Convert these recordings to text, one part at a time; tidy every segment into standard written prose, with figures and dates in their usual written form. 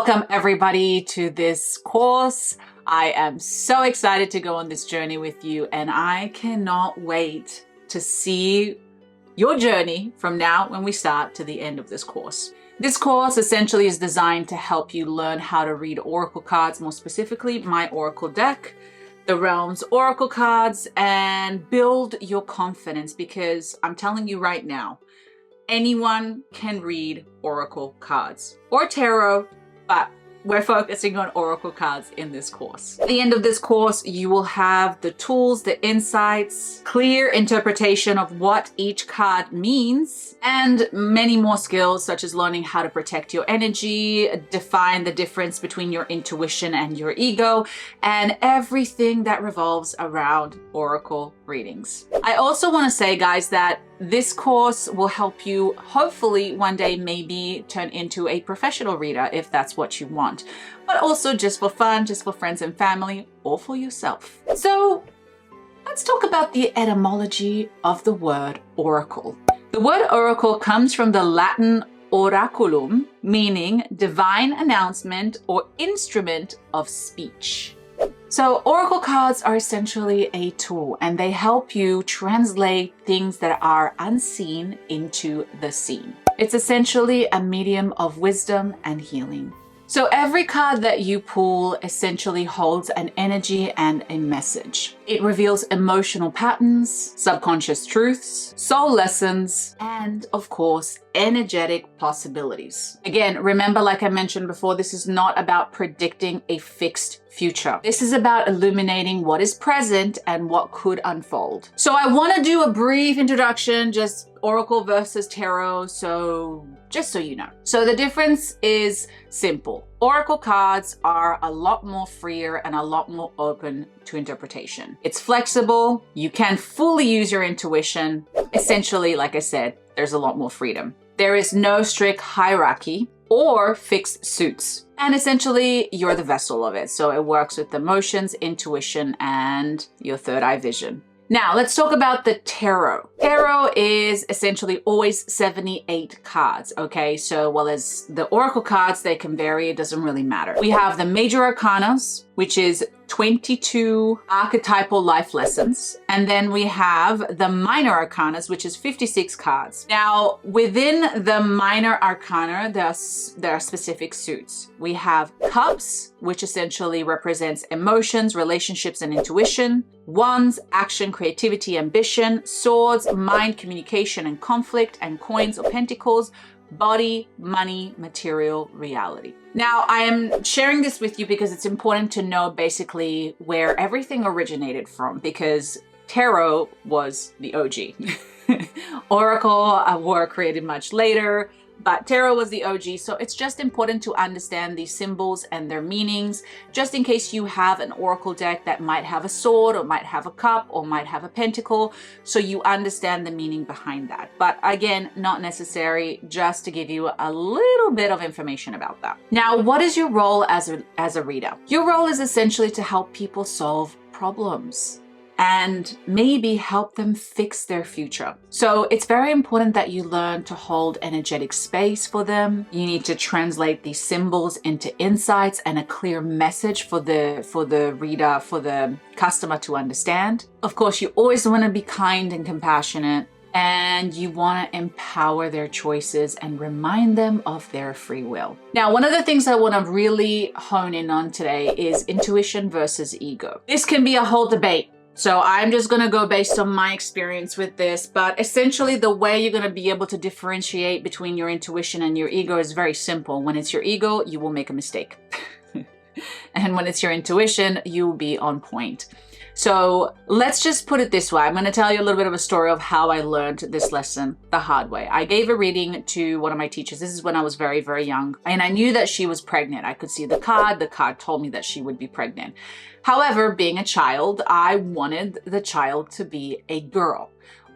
Welcome everybody to this course. I am so excited to go on this journey with you, and I cannot wait to see your journey from now when we start to the end of this course. This course essentially is designed to help you learn how to read oracle cards, more specifically my oracle deck, the realm's oracle cards, and build your confidence, because I'm telling you right now, anyone can read oracle cards or tarot, but we're focusing on oracle cards in this course. At the end of this course, you will have the tools, the insights, clear interpretation of what each card means, and many more skills such as learning how to protect your energy, define the difference between your intuition and your ego, and everything that revolves around oracle readings. I also want to say, guys, that this course will help you hopefully one day maybe turn into a professional reader if that's what you want, but also just for fun, just for friends and family, or for yourself. So let's talk about the etymology of the word oracle. The word oracle comes from the Latin oraculum, meaning divine announcement or instrument of speech. So oracle cards are essentially a tool, and they help you translate things that are unseen into the seen. It's essentially a medium of wisdom and healing. So every card that you pull essentially holds an energy and a message. It reveals emotional patterns, subconscious truths, soul lessons, and of course, energetic possibilities. Again, remember, like I mentioned before, this is not about predicting a fixed future. This is about illuminating what is present and what could unfold. So I want to do a brief introduction, just oracle versus tarot, just so you know. So the difference is simple. Oracle cards are a lot more freer and a lot more open to interpretation. It's flexible. You can fully use your intuition. Essentially, like I said, there's a lot more freedom. There is no strict hierarchy or fixed suits. And essentially, you're the vessel of it. So it works with emotions, intuition, and your third eye vision. Now, let's talk about the tarot. Tarot is essentially always 78 cards, okay? So, well, as the oracle cards, they can vary. It doesn't really matter. We have the major arcanas, which is 22 archetypal life lessons. And then we have the minor arcanas, which is 56 cards. Now, within the minor arcana, there are specific suits. We have cups, which essentially represents emotions, relationships, and intuition. Wands, action, creativity, ambition. Swords, mind, communication, and conflict. And coins or pentacles, body, money, material, reality. Now, I am sharing this with you because it's important to know basically where everything originated from, because tarot was the OG. Oracle were created much later, but tarot was the OG. So it's just important to understand these symbols and their meanings, just in case you have an oracle deck that might have a sword or might have a cup or might have a pentacle, so you understand the meaning behind that. But again, not necessary, just to give you a little bit of information about that. Now, what is your role as a reader? Your role is essentially to help people solve problems and maybe help them fix their future. So it's very important that you learn to hold energetic space for them. You need to translate these symbols into insights and a clear message for the reader, for the customer to understand. Of course, you always want to be kind and compassionate, and you want to empower their choices and remind them of their free will. Now, one of the things I want to really hone in on today is intuition versus ego. This can be a whole debate. So I'm just going to go based on my experience with this, but essentially the way you're going to be able to differentiate between your intuition and your ego is very simple. When it's your ego, you will make a mistake. And when it's your intuition, you will be on point. So let's just put it this way. I'm going to tell you a little bit of a story of how I learned this lesson the hard way. I gave a reading to one of my teachers. This is when I was very, very young. And I knew that she was pregnant. I could see the card. The card told me that she would be pregnant. However, being a child, I wanted the child to be a girl.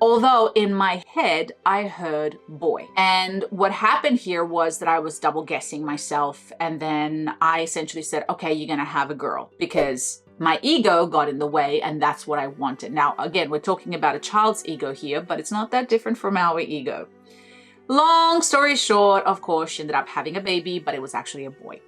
Although in my head, I heard boy. And what happened here was that I was double guessing myself. And then I essentially said, okay, you're going to have a girl, because my ego got in the way, and that's what I wanted. Now, again, we're talking about a child's ego here, but it's not that different from our ego. Long story short, of course, she ended up having a baby, but it was actually a boy.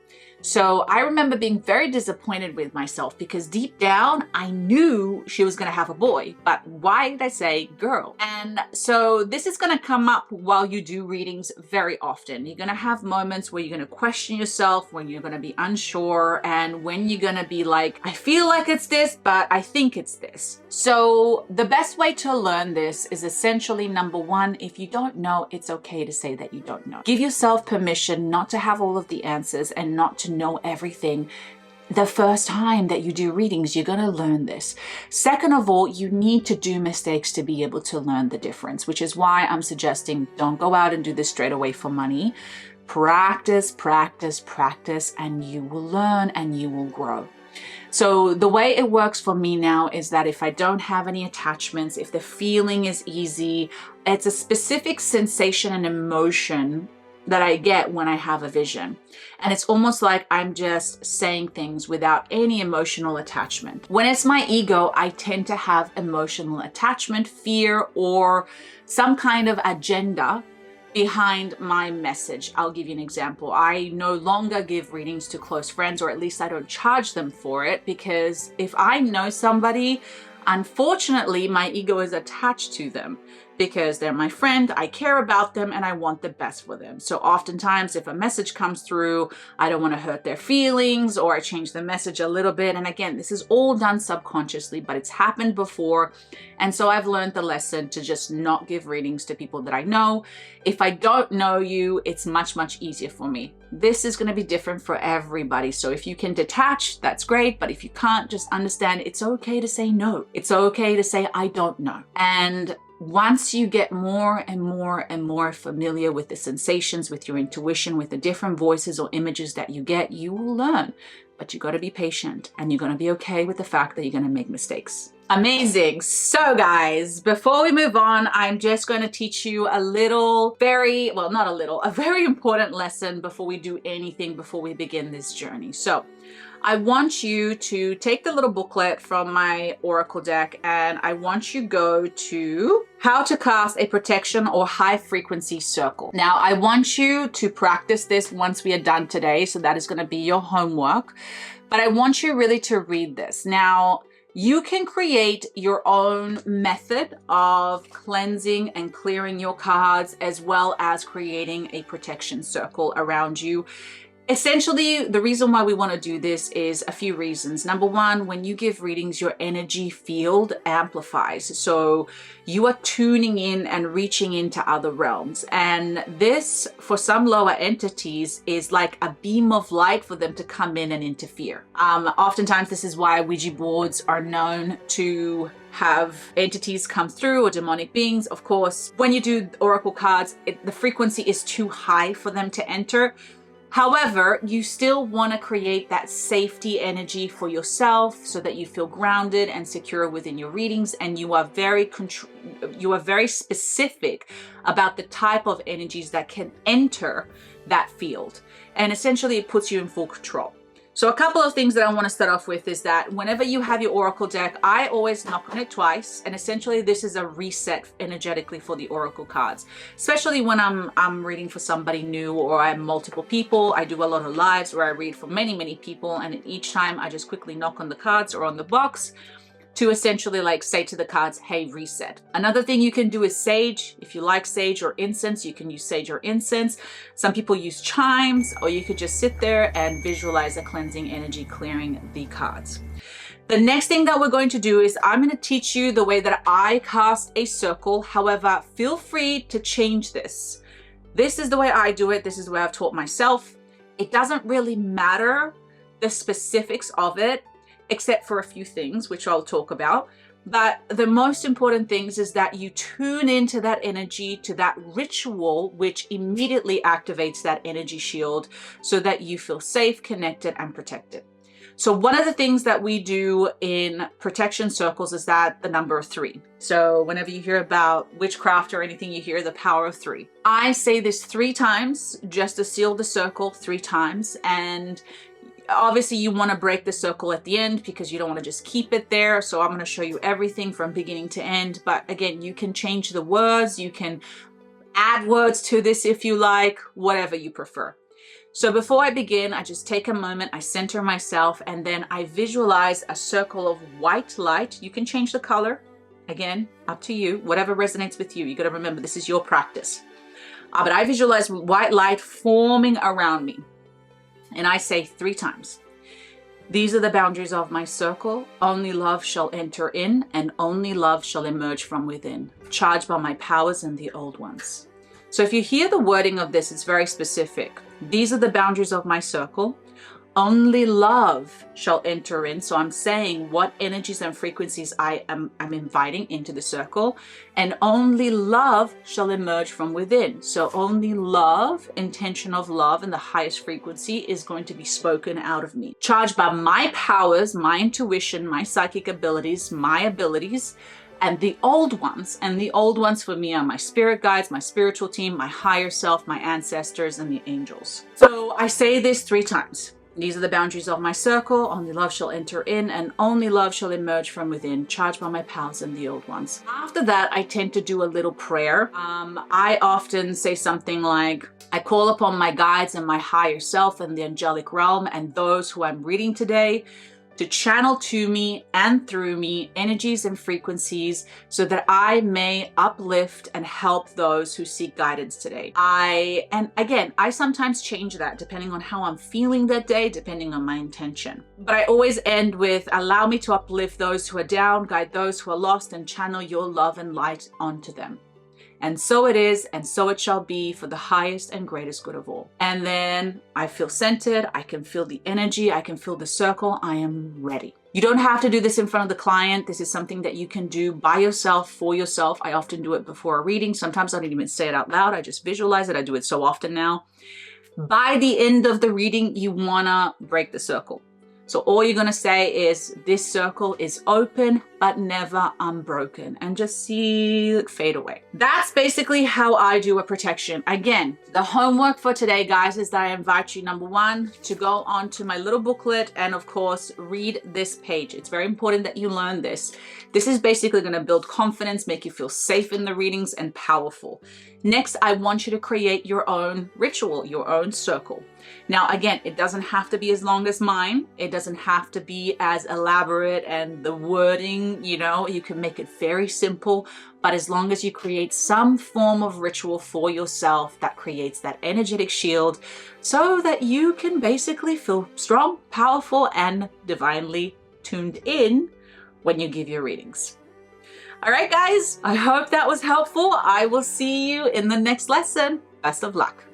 So I remember being very disappointed with myself because deep down I knew she was going to have a boy, but why did I say girl? And so this is going to come up while you do readings very often. You're going to have moments where you're going to question yourself, when you're going to be unsure, and when you're going to be like, I feel like it's this, but I think it's this. So the best way to learn this is essentially, number one, if you don't know, it's okay to say that you don't know. Give yourself permission not to have all of the answers and not to know everything. The first time that you do readings, you're going to learn this. Second of all, you need to do mistakes to be able to learn the difference, which is why I'm suggesting don't go out and do this straight away for money. Practice, practice, practice, and you will learn and you will grow. So the way it works for me now is that if I don't have any attachments, if the feeling is easy, it's a specific sensation and emotion that I get when I have a vision. And it's almost like I'm just saying things without any emotional attachment. When it's my ego, I tend to have emotional attachment, fear, or some kind of agenda behind my message. I'll give you an example. I no longer give readings to close friends, or at least I don't charge them for it, because if I know somebody, unfortunately, my ego is attached to them because they're my friend, I care about them, and I want the best for them. So oftentimes if a message comes through, I don't want to hurt their feelings, or I change the message a little bit. And again, this is all done subconsciously, but it's happened before. And so I've learned the lesson to just not give readings to people that I know. If I don't know you, it's much, much easier for me. This is going to be different for everybody. So if you can detach, that's great. But if you can't, just understand it's okay to say no. It's okay to say, I don't know. And once you get more and more and more familiar with the sensations, with your intuition, with the different voices or images that you get, you will learn. But you got to be patient, and you're going to be okay with the fact that you're going to make mistakes. Amazing. So guys, before we move on, I'm just going to teach you a very important lesson before we do anything, before we begin this journey. So I want you to take the little booklet from my Oracle deck, and I want you to go to how to cast a protection or high frequency circle. Now, I want you to practice this once we are done today. So that is going to be your homework, but I want you really to read this. Now, you can create your own method of cleansing and clearing your cards, as well as creating a protection circle around you. Essentially, the reason why we want to do this is a few reasons. Number one, when you give readings, your energy field amplifies. So you are tuning in and reaching into other realms. And this, for some lower entities, is like a beam of light for them to come in and interfere. Oftentimes, this is why Ouija boards are known to have entities come through, or demonic beings. Of course, when you do oracle cards, the frequency is too high for them to enter. However, you still want to create that safety energy for yourself so that you feel grounded and secure within your readings, and you are very specific about the type of energies that can enter that field. And essentially, it puts you in full control. So a couple of things that I want to start off with is that whenever you have your oracle deck, I always knock on it twice. And essentially this is a reset energetically for the oracle cards, especially when I'm reading for somebody new, or I have multiple people. I do a lot of lives where I read for many, many people. And each time I just quickly knock on the cards or on the box to essentially like say to the cards, hey, reset. Another thing you can do is sage. If you like sage or incense, you can use sage or incense. Some people use chimes, or you could just sit there and visualize a cleansing energy clearing the cards. The next thing that we're going to do is I'm going to teach you the way that I cast a circle. However, feel free to change this. This is the way I do it. This is the way I've taught myself. It doesn't really matter the specifics of it, except for a few things, which I'll talk about. But the most important things is that you tune into that energy, to that ritual, which immediately activates that energy shield so that you feel safe, connected, and protected. So one of the things that we do in protection circles is that the number 3. So whenever you hear about witchcraft or anything, you hear the power of 3. I say this 3 times just to seal the circle 3 times. And obviously you want to break the circle at the end because you don't want to just keep it there. So I'm going to show you everything from beginning to end. But again, you can change the words. You can add words to this if you like, whatever you prefer. So before I begin, I just take a moment, I center myself, and then I visualize a circle of white light. You can change the color. Again, up to you, whatever resonates with you. You got to remember, this is your practice. But I visualize white light forming around me. And I say 3 times, these are the boundaries of my circle. Only love shall enter in, and only love shall emerge from within, charged by my powers and the old ones. So if you hear the wording of this, it's very specific. These are the boundaries of my circle. Only love shall enter in. So I'm saying what energies and frequencies I'm inviting into the circle, and only love shall emerge from within. So only love, intention of love in the highest frequency is going to be spoken out of me. Charged by my powers, my intuition, my psychic abilities, my abilities, and the old ones. And the old ones for me are my spirit guides, my spiritual team, my higher self, my ancestors, and the angels. So I say this 3 times. These are the boundaries of my circle. Only love shall enter in, and only love shall emerge from within, charged by my powers and the old ones. After that, I tend to do a little prayer. I often say something like, I call upon my guides and my higher self and the angelic realm and those who I'm reading today to channel to me and through me energies and frequencies so that I may uplift and help those who seek guidance today. And again, I sometimes change that depending on how I'm feeling that day, depending on my intention. But I always end with, allow me to uplift those who are down, guide those who are lost, and channel your love and light onto them. And so it is, and so it shall be, for the highest and greatest good of all. And then I feel centered, I can feel the energy, I can feel the circle, I am ready. You don't have to do this in front of the client. This is something that you can do by yourself, for yourself. I often do it before a reading. Sometimes I don't even say it out loud, I just visualize it. I do it so often now. By the end of the reading, you wanna break the circle. So all you're gonna say is, this circle is open, but never unbroken, and just see it fade away. That's basically how I do a protection. Again, the homework for today, guys, is that I invite you, number 1, to go onto my little booklet and of course, read this page. It's very important that you learn this. This is basically gonna build confidence, make you feel safe in the readings and powerful. Next, I want you to create your own ritual, your own circle. Now, again, it doesn't have to be as long as mine. It doesn't have to be as elaborate, and the wording, you know, you can make it very simple, but as long as you create some form of ritual for yourself that creates that energetic shield so that you can basically feel strong, powerful, and divinely tuned in when you give your readings. All right, guys, I hope that was helpful. I will see you in the next lesson. Best of luck.